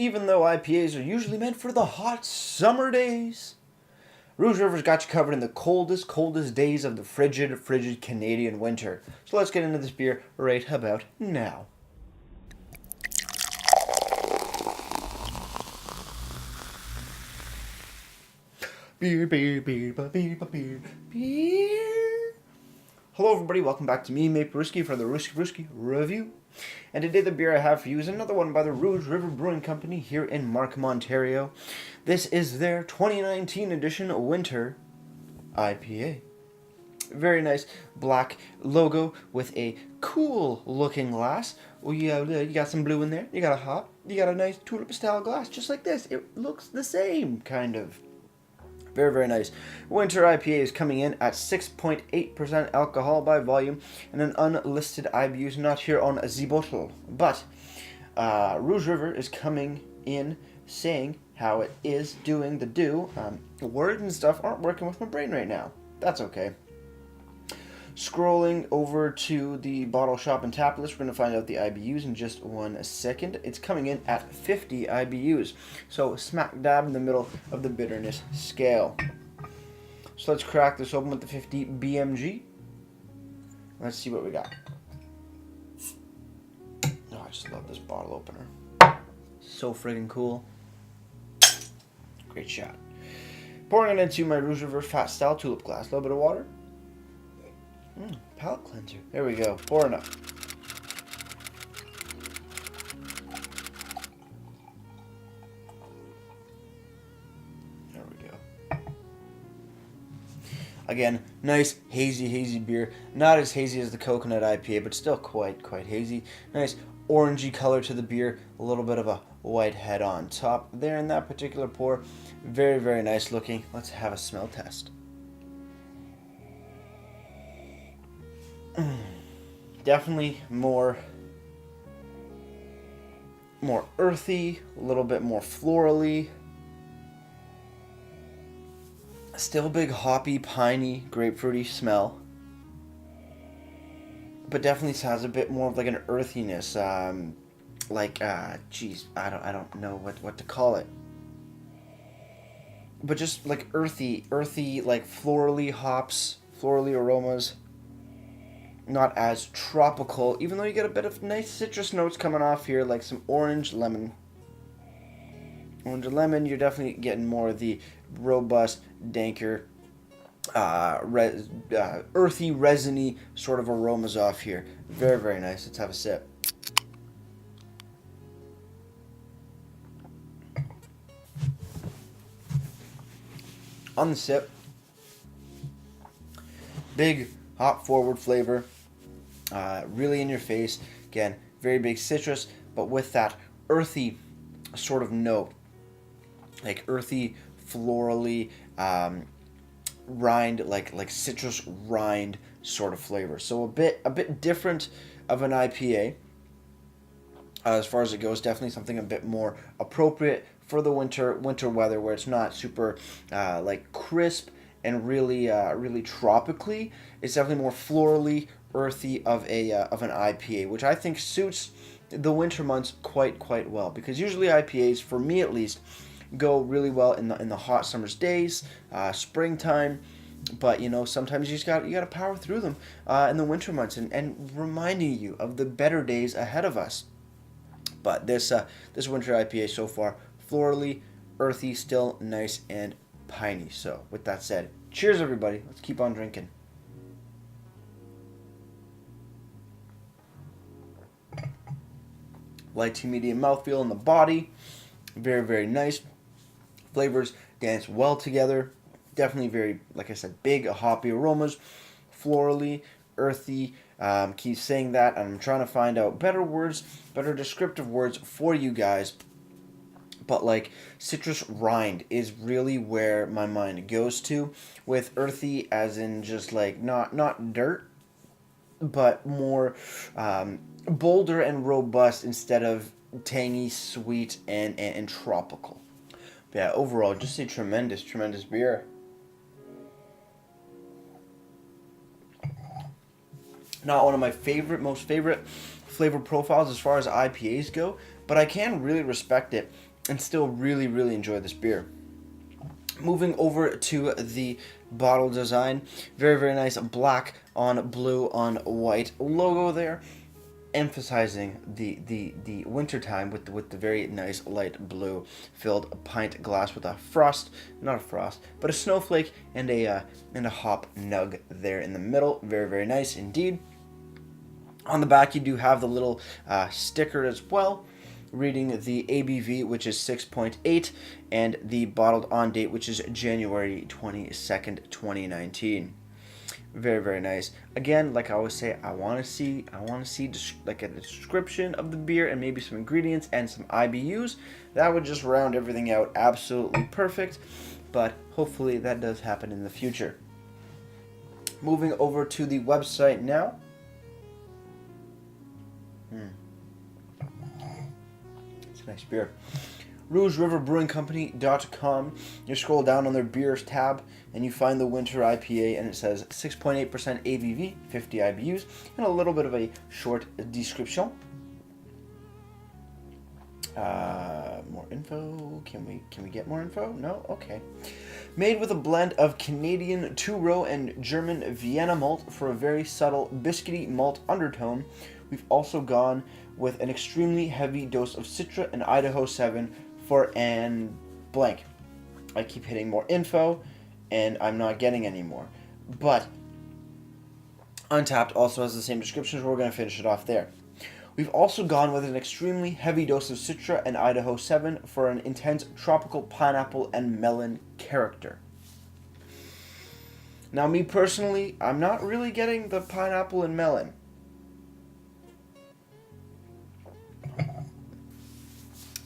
even though IPAs are usually meant for the hot summer days. Rouge River's got you covered in the coldest days of the frigid Canadian winter. So let's get into this beer right about now. Beer. Hello everybody, welcome back to me, Maple Whiskey, for the Whiskey Review. And today the beer I have for you is another one by the Rouge River Brewing Company here in Markham, Ontario. This is their 2019 edition Winter IPA. Very nice black logo with a cool looking glass. Well, you got some blue in there, you got a hop, you got a nice tulip style glass just like this. It looks the same, kind of. Very nice. Winter IPA is coming in at 6.8% alcohol by volume and an unlisted IBU, not here on the bottle. But Rouge River is coming in saying how it is doing the do. Words and stuff aren't working with my brain right now. That's okay. Scrolling over to the bottle shop and tap list, we're going to find out the IBUs in just 1 second. It's coming in at 50 IBUs, so smack dab in the middle of the bitterness scale. So let's crack this open with the 50 BMG. Let's see what we got. Oh, I just love this bottle opener. So friggin' cool. Great shot. Pouring it into my Rouge River Fat Style Tulip glass. A little bit of water. Palate cleanser. There we go. Pouring up. There we go. Again, nice hazy beer. Not as hazy as the coconut IPA, but still quite hazy. Nice orangey color to the beer. A little bit of a white head on top there in that particular pour. Very nice looking. Let's have a smell test. Definitely more earthy, a little bit more florally. Still big hoppy, piney, grapefruity smell. But definitely has a bit more of like an earthiness, geez, I don't know what to call it. But just like earthy, like florally hops, florally aromas. Not as tropical, even though you get a bit of nice citrus notes coming off here, like some orange lemon. Orange and lemon, you're definitely getting more of the robust, danker, earthy, resiny sort of aromas off here. Very nice. Let's have a sip. On the sip, big hop forward flavor. Really in your face. Again, very big citrus, but with that earthy sort of note. Like earthy, florally, rind, like citrus rind sort of flavor. So a bit different of an IPA. As far as it goes, definitely something a bit more appropriate for the winter weather, where it's not super like crisp and really tropically. It's definitely more florally, earthy of an IPA, which I think suits the winter months quite well, because usually IPAs, for me at least, go really well in the hot summer's days, springtime. But sometimes you gotta power through them in the winter months, and reminding you of the better days ahead of us. But this winter IPA so far, florally, earthy, still nice and piney. So with that said, cheers everybody. Let's keep on drinking. Light to medium mouthfeel in the body. Very nice. Flavors dance well together. Definitely very, like I said, big hoppy aromas. Florally, earthy. Keep saying that, and I'm trying to find out better descriptive words for you guys. But like citrus rind is really where my mind goes to, with earthy as in just like not dirt, but more bolder and robust instead of tangy, sweet, and tropical. But yeah, overall, just a tremendous beer. Not one of my most favorite flavor profiles as far as IPAs go, but I can really respect it and still really, really enjoy this beer. Moving over to the bottle design, very, very nice black on blue on white logo there, emphasizing the wintertime with the very nice light blue filled pint glass with a frost, not a frost, but a snowflake and a hop nug there in the middle. Very, very nice indeed. On the back, you do have the little sticker as well, reading the ABV, which is 6.8, and the bottled on date, which is January 22nd, 2019. Very, very nice. Again, like I always say, I want to see like a description of the beer and maybe some ingredients and some IBUs. That would just round everything out absolutely perfect, but hopefully that does happen in the future. Moving over to the website now. It's a nice beer. RougeRiverBrewingCompany.com. You scroll down on their beers tab and you find the winter IPA, and it says 6.8% ABV, 50 IBUs, and a little bit of a short description. More info. Can we get more info? No? Okay. Made with a blend of Canadian two-row and German Vienna malt for a very subtle biscuity malt undertone. We've also gone with an extremely heavy dose of Citra and Idaho 7 for an blank. I keep hitting more info, and I'm not getting any more. But Untapped also has the same description, so we're going to finish it off there. We've also gone with an extremely heavy dose of Citra and Idaho 7 for an intense tropical pineapple and melon character. Now, me personally, I'm not really getting the pineapple and melon.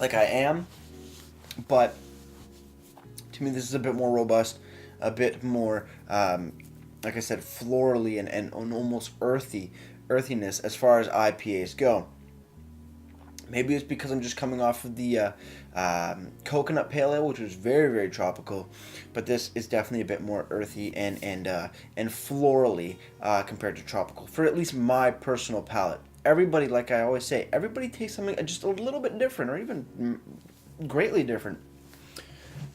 Like I am, but to me this is a bit more robust, a bit more, like I said, florally and almost earthiness as far as IPAs go. Maybe it's because I'm just coming off of the coconut pale ale, which was very, very tropical, but this is definitely a bit more earthy and florally compared to tropical, for at least my personal palate. Everybody, like I always say, everybody tastes something just a little bit different, or even greatly different.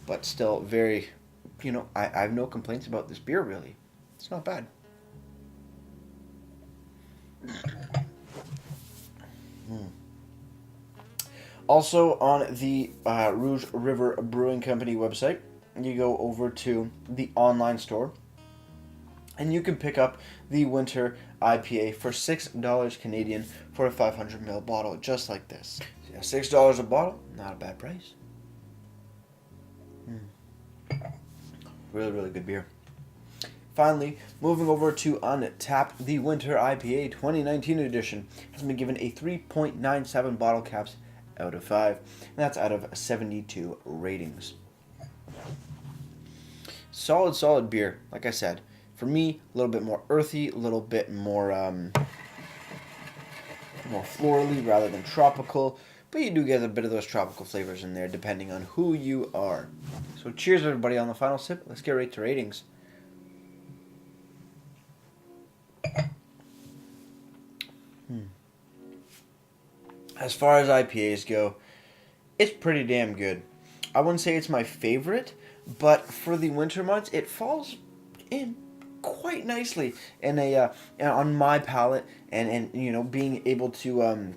But still very, I have no complaints about this beer, really. It's not bad. Also, on the Rouge River Brewing Company website, you go over to the online store, and you can pick up the winter IPA for $6 Canadian for a 500ml bottle, just like this. Yeah, $6 a bottle, not a bad price. Really, really good beer. Finally, moving over to Untapped, the Winter IPA 2019 edition has been given a 3.97 bottle caps out of 5, and that's out of 72 ratings. Solid beer, like I said. For me, a little bit more earthy, a little bit more florally rather than tropical, but you do get a bit of those tropical flavors in there depending on who you are. So cheers everybody on the final sip. Let's get right to ratings. As far as IPAs go, it's pretty damn good. I wouldn't say it's my favorite, but for the winter months, it falls in quite nicely in on my palate, and being able to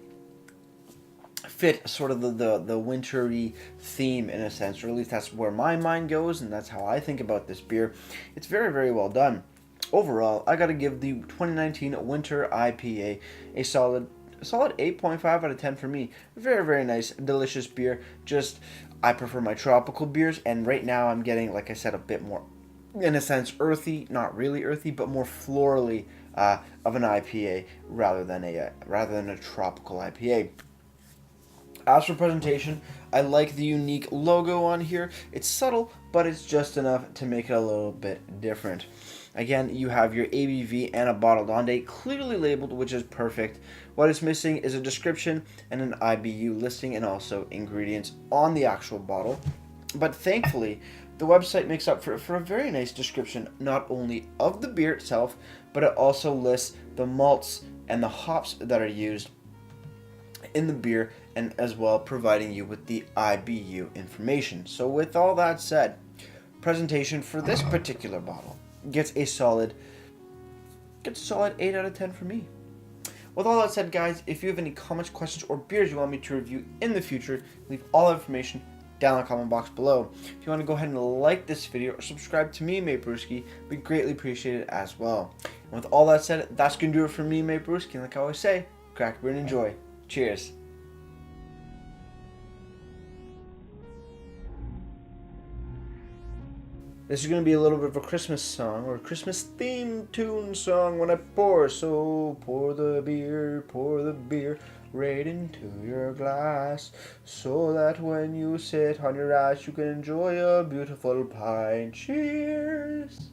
fit sort of the wintry theme in a sense, or at least that's where my mind goes, and that's how I think about this beer. It's very, very well done. Overall, I gotta give the 2019 Winter IPA a solid 8.5 out of 10 for me. Very, very nice, delicious beer. Just, I prefer my tropical beers, and right now I'm getting, like I said, a bit more, in a sense, earthy, not really earthy, but more florally of an IPA rather than a tropical IPA. As for presentation, I like the unique logo on here. It's subtle, but it's just enough to make it a little bit different. Again, you have your ABV and a bottled on date clearly labeled, which is perfect. What is missing is a description and an IBU listing, and also ingredients on the actual bottle. But thankfully, the website makes up for a very nice description, not only of the beer itself, but it also lists the malts and the hops that are used in the beer, and as well providing you with the IBU information. So with all that said, presentation for this particular bottle gets a solid 8 out of 10 for me. With all that said, guys, if you have any comments, questions, or beers you want me to review in the future, leave all that information down in the comment box below. If you want to go ahead and like this video or subscribe to me, Mate Brewski, we greatly appreciate it as well. And with all that said, that's going to do it for me, Mate Brewski. And like I always say, crack beer and enjoy. Cheers. This is going to be a little bit of a Christmas song, or a Christmas themed tune song when I pour. So pour the beer right into your glass, so that when you sit on your ass you can enjoy a beautiful pint. Cheers!